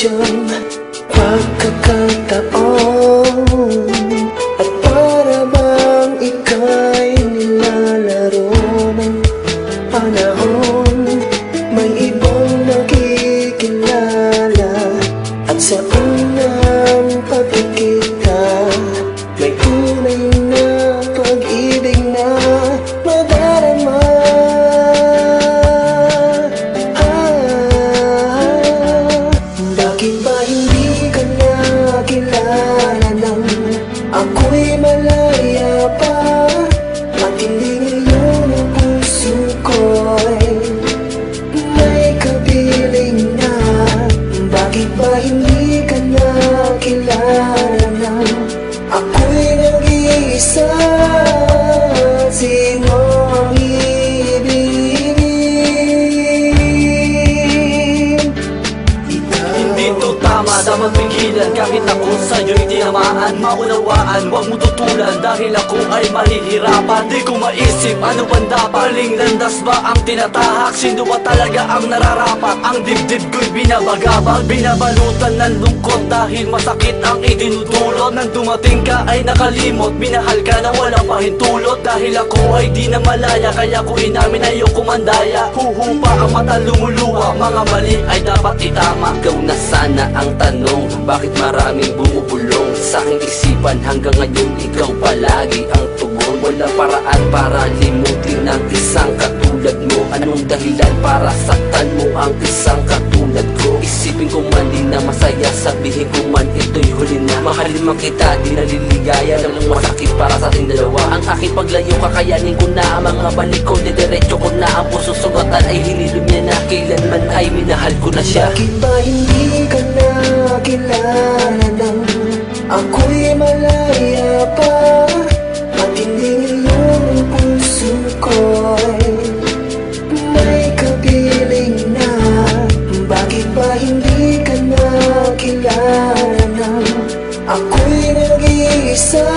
sadyang pagkakataon, at para bang ika'y nilalaro ng panahon. May ibang nakikilala, at sa unang pagkikita may tunay na pag-ibig na madarama. Bakit ba hindi ka nakilala nang ako'y malaya pa? Matinding iyong puso ko'y may kapiling na. Bakit ba hindi ka nakilala nang ako'y nag-iisa? Sino ang ibigin? Hindi to tama, dapat pigilan. Kahit ako sa'yo'y tinamaan, maunawaan, huwag mo tutulan. Dahil ako ay mahihirapan, di ko maisip ano bang dapat. Maling landas ba ang tinatahak? Sino ba talaga ang nararapat? Ang dibdib ko'y binabagabag, binabalutan ng lungkot dahil masakit ang itinutulot. Nang dumating ka ay nakalimot, minahal ka na walang pahintulot. Dahil ako ay di na malaya, kaya ko inamin ay iyong kumandaya. Huhupa ang mata, lumuluha, mga mali ay dapat itama. Ikaw na sana ang tanong, bakit maraming bumubulong sa aking isipan? Hanggang ngayon ikaw palagi ang tugon. Walang paraan para limutin ang isang katulad mo. Anong dahilan para saktan mo ang isang katulad ko? Isipin ko man di na masaya, sabihin ko man ito'y huli na. Mahalin man kita, di naliligaya, lang masakit para sa ating dalawa. Ang aking paglayo, kakayanin ko na ang mga balik ko. Didiretso ko na ang puso, sugatan ay hinilom niya na. Kailanman ay minahal ko na siya. Bakit ba hindi ka nakilala nang ako'y malaya pa? Matinding iyong puso ko'y may kapiling na. Bakit ba hindi ka nakilala nang ako'y nag-iisa?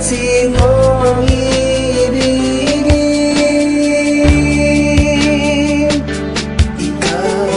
Sino ang ibigin?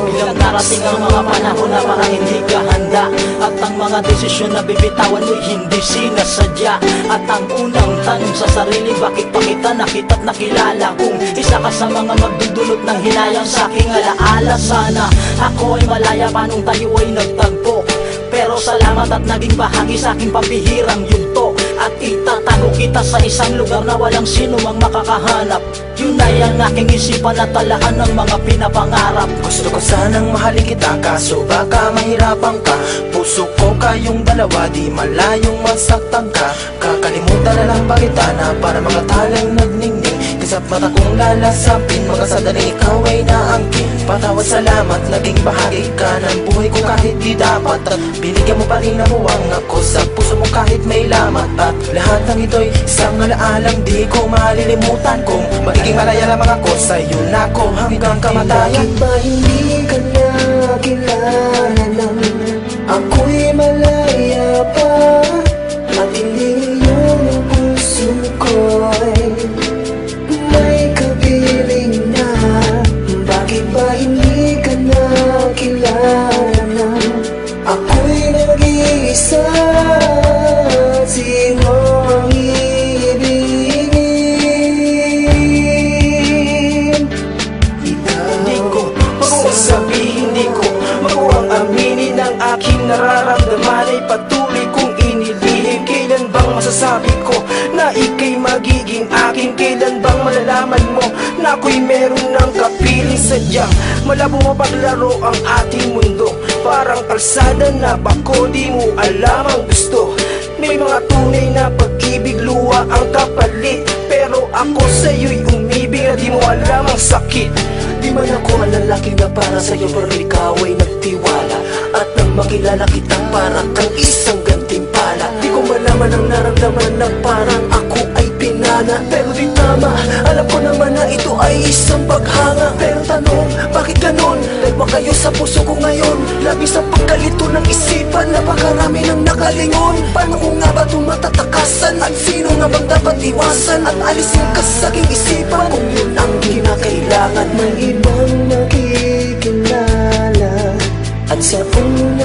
Bilang darating ang mga panahon na parang hindi ka handa, at ang mga desisyon na bibitawan mo'y hindi sinasadya. At ang unang tanong sa sarili, bakit pa kita nakita't nakilala? Kung isa ka sa mga magdudulot ng hinayang sa aking alaala, sana ako ay malaya pa nung tayo ay nagtagpo. Pero salamat at naging bahagi sa aking pambihirang yugto. At itatago kita sa isang lugar na walang sino mang makakahanap. Yun ay ang aking isipan at talaan ng mga pinapangarap. Gusto ko sanang mahalin kita, kaso baka mahirapan ka. Puso ko kayong dalawa, di malayong masaktan ka. Kakalimutan na lang ba kita na para mga talang nagningning? Kasap mata kong lalasapin, mga sandaling ikaw ay naangkin. Patawad, salamat, naging bahagi ka ng buhay ko kahit di dapat. At binigyan mo pa rin ang buwang ako sa puso mo kahit may lamat. At lahat ng ito'y isang alaalang di ko malilimutan. Kung magiging malaya lamang ako sa'yo na ako hanggang kamatayan. Bakit ba hindi ka nakilala nang ako'y malaya pa? Matinding iyong puso ko'y may kapiling na. Bakit ba hindi ka nakilala nang ako'y nag-iisa? Sino ang ibigin? Hindi ko sabihin, hindi ko makuwang aminin ang aking nararamdaman ay patuloy kong inilihim. Kailan bang masasabi ko na ika'y magiging akin? Kailan bang malalaman mo na ako'y meron ng kapiling? Sadyang malabo mapaglaro ang ating mundo, parang kalsada na bako, di mo alam ang gusto. May mga tunay na pag-ibig, luha ang kapalit. Pero ako sa'yo'y umibig na di mo alam ang sakit. Di man ako ang lalaki na para sa'yo, pero ikaw ay nagtiwala. At nang makilala kitang parang kang isang gantimpala. Di ko malaman ang naramdaman na parang ako ay pinana. Pero di tama, alam ko naman na ito ay isang paghanga. Pero tanong, bakit ganon? Nagwa kayo sa puso ko ngayon. Labis ang pagkalito ng isipan, napakarami ng nakalingon. Paano ko nga ba ito matatakasan? At sino nga bang dapat iwasan? At alisin ka sa aking isipan kung yun ang kinakailangan. May ibang nakikilala, at At sa una